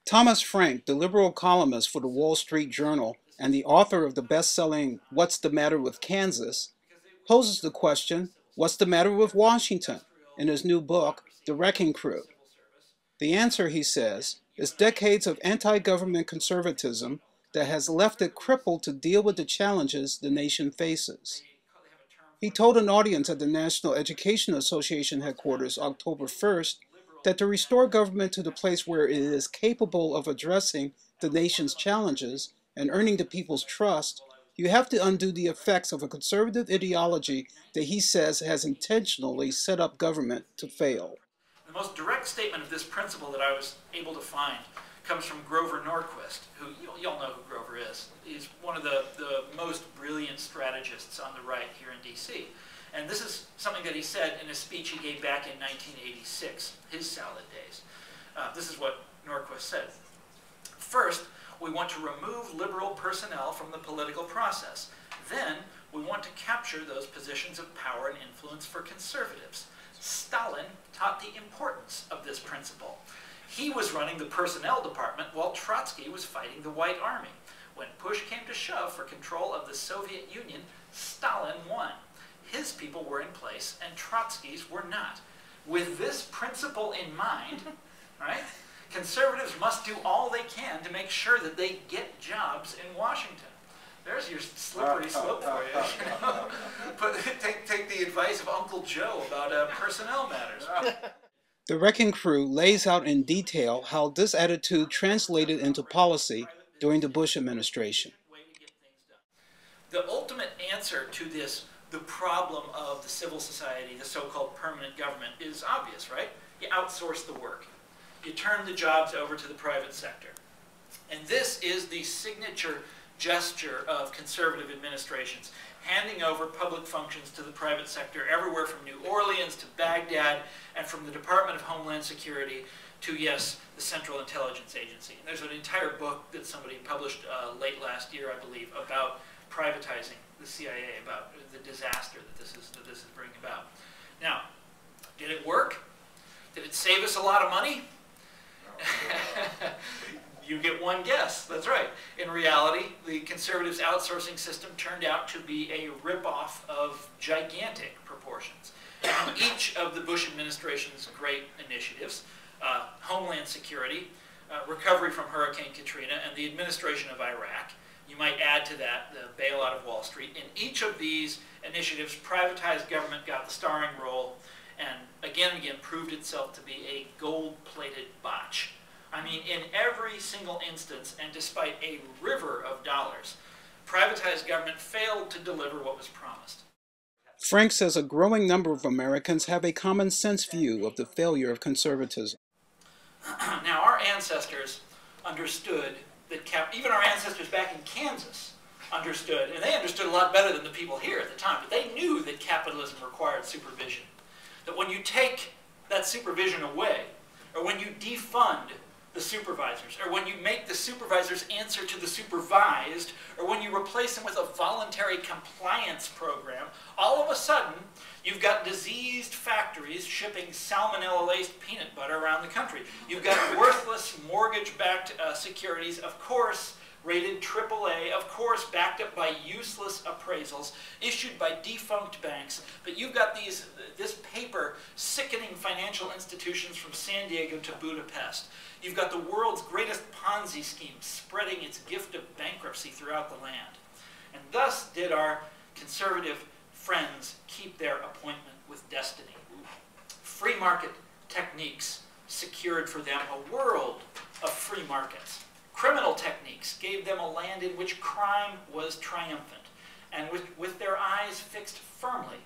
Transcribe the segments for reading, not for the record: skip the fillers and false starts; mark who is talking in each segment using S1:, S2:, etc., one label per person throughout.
S1: Thomas Frank, the liberal columnist for the Wall Street Journal and the author of the best-selling What's the Matter with Kansas, poses the question, what's the matter with Washington, in his new book, The Wrecking Crew. The answer, he says, is decades of anti-government conservatism that has left it crippled to deal with the challenges the nation faces. He told an audience at the National Education Association headquarters October 1st that to restore government to the place where it is capable of addressing the nation's challenges and earning the people's trust, you have to undo the effects of a conservative ideology that he says has intentionally set up government to fail.
S2: The most direct statement of this principle that I was able to find comes from Grover Norquist, who you all know who Grover is. He's one of the most brilliant strategists on the right here in D.C. And this is something that he said in a speech he gave back in 1986, his salad days. This is what Norquist said. First, we want to remove liberal personnel from the political process. Then, we want to capture those positions of power and influence for conservatives. Stalin taught the importance of this principle. He was running the personnel department while Trotsky was fighting the White Army. When push came to shove for control of the Soviet Union, Stalin won. His people were in place and Trotsky's were not. With this principle in mind, right, conservatives must do all they can to make sure that they get jobs in Washington. There's your slippery slope for you. Take the advice of Uncle Joe about personnel matters.
S1: The Wrecking Crew lays out in detail how this attitude translated into policy during the Bush administration.
S2: The ultimate answer to this, the problem of the civil society, the so-called permanent government, is obvious, right? You outsource the work. You turn the jobs over to the private sector. And this is the signature gesture of conservative administrations, handing over public functions to the private sector everywhere from New Orleans to Baghdad and from the Department of Homeland Security to, yes, the Central Intelligence Agency. And there's an entire book that somebody published late last year, I believe, about privatizing the CIA, about the disaster that this is bringing about. Now, did it work? Did it save us a lot of money? You get one guess. That's right. In reality, the conservatives' outsourcing system turned out to be a ripoff of gigantic proportions. And each of the Bush administration's great initiatives, Homeland Security, recovery from Hurricane Katrina, and the administration of Iraq, you might add to that the bailout of Wall Street. In each of these initiatives, privatized government got the starring role and again proved itself to be a gold-plated botch. I mean, in every single instance, and despite a river of dollars, privatized government failed to deliver what was promised.
S1: Frank says a growing number of Americans have a common sense view of the failure of conservatism.
S2: Now, our ancestors understood that, even our ancestors back in Kansas understood, and they understood a lot better than the people here at the time, but they knew that capitalism required supervision. That when you take that supervision away, or when you defund the supervisors, or when you make the supervisors answer to the supervised, or when you replace them with a voluntary compliance program, all of a sudden, you've got diseased factories shipping salmonella-laced peanut butter around the country. You've got worthless mortgage-backed securities, of course, rated AAA, of course, backed up by useless appraisals, issued by defunct banks. But you've got this paper sickening financial institutions from San Diego to Budapest. You've got the world's greatest Ponzi scheme spreading its gift of bankruptcy throughout the land. And thus did our conservative friends keep their appointment with destiny. Free market techniques secured for them a world of free markets. Criminal techniques gave them a land in which crime was triumphant, and with their eyes fixed firmly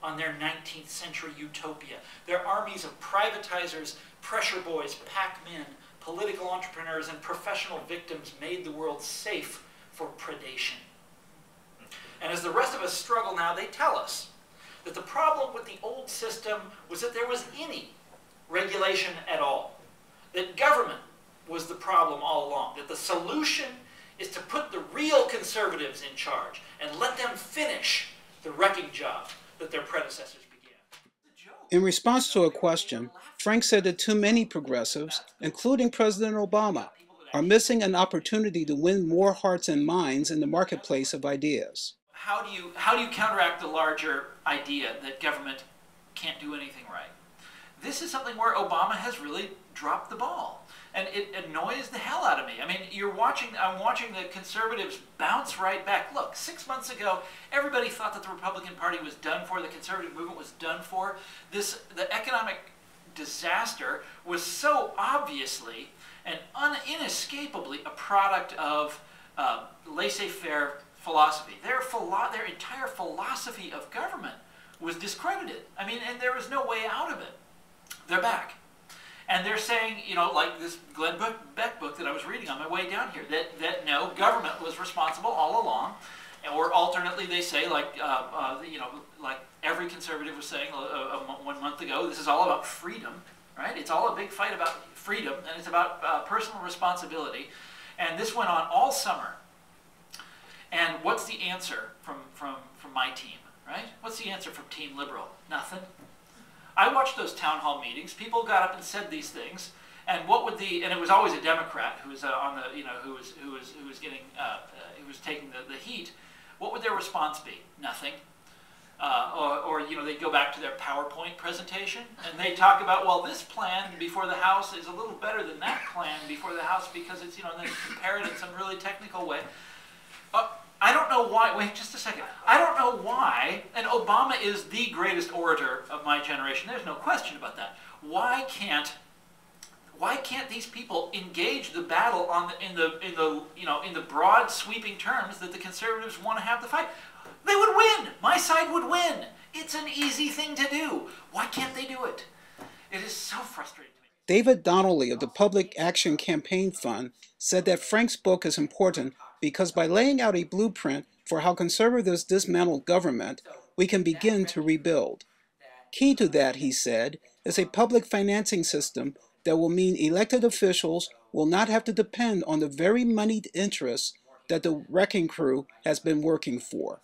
S2: on their 19th century utopia. Their armies of privatizers, pressure boys, pac-men, political entrepreneurs, and professional victims made the world safe for predation. And as the rest of us struggle now, they tell us that the problem with the old system was that there was any regulation at all. That government was the problem all along. That the solution is to put the real conservatives in charge and let them finish the wrecking job that their predecessors began.
S1: In response to a question, Frank said that too many progressives, including President Obama, are missing an opportunity to win more hearts and minds in the marketplace of ideas.
S2: How do you counteract the larger idea that government can't do anything right? This is something where Obama has really dropped the ball, and it annoys the hell out of me. I mean, I'm watching the conservatives bounce right back. Look, 6 months ago, everybody thought that the Republican Party was done for, the conservative movement was done for. The economic disaster was so obviously and inescapably a product of laissez-faire philosophy. Their entire philosophy of government was discredited. I mean, and there was no way out of it. They're back. And they're saying, like this Glenn Beck book that I was reading on my way down here, that no, government was responsible all along. Or alternately, they say, like every conservative was saying 1 month ago, this is all about freedom, right? It's all a big fight about freedom, and it's about personal responsibility. And this went on all summer. And what's the answer from my team, right? What's the answer from Team Liberal? Nothing. I watched those town hall meetings. People got up and said these things, and and it was always a Democrat who was who was taking the heat. What would their response be? Nothing. Or they'd go back to their PowerPoint presentation and they talk about, well, this plan before the House is a little better than that plan before the House because it's they compare it in some really technical way. I don't know why. Wait, just a second. I don't know why. And Obama is the greatest orator of my generation. There's no question about that. Why can't these people engage the battle in the broad sweeping terms that the conservatives want to have the fight? They would win. My side would win. It's an easy thing to do. Why can't they do it? It is so frustrating to me.
S1: David Donnelly of the Public Action Campaign Fund said that Frank's book is important because by laying out a blueprint for how conservatives dismantle government, we can begin to rebuild. Key to that, he said, is a public financing system that will mean elected officials will not have to depend on the very moneyed interests that the wrecking crew has been working for.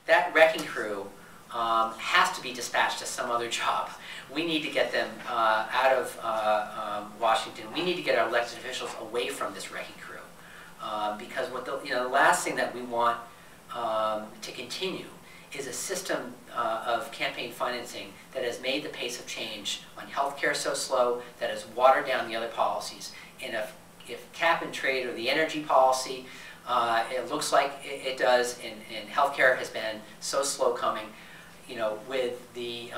S3: That wrecking crew has to be dispatched to some other job. We need to get them out of Washington. We need to get our elected officials away from this wrecking crew. Because the last thing that we want to continue is a system of campaign financing that has made the pace of change on healthcare so slow, that has watered down the other policies. And if cap and trade or the energy policy, it looks like it does, and healthcare has been so slow coming, with the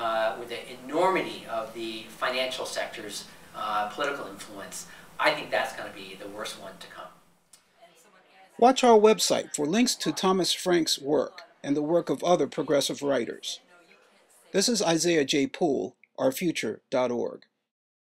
S3: enormity of the financial sector's political influence, I think that's going to be the worst one to come.
S1: Watch our website for links to Thomas Frank's work and the work of other progressive writers. This is Isaiah J. Poole, ourfuture.org.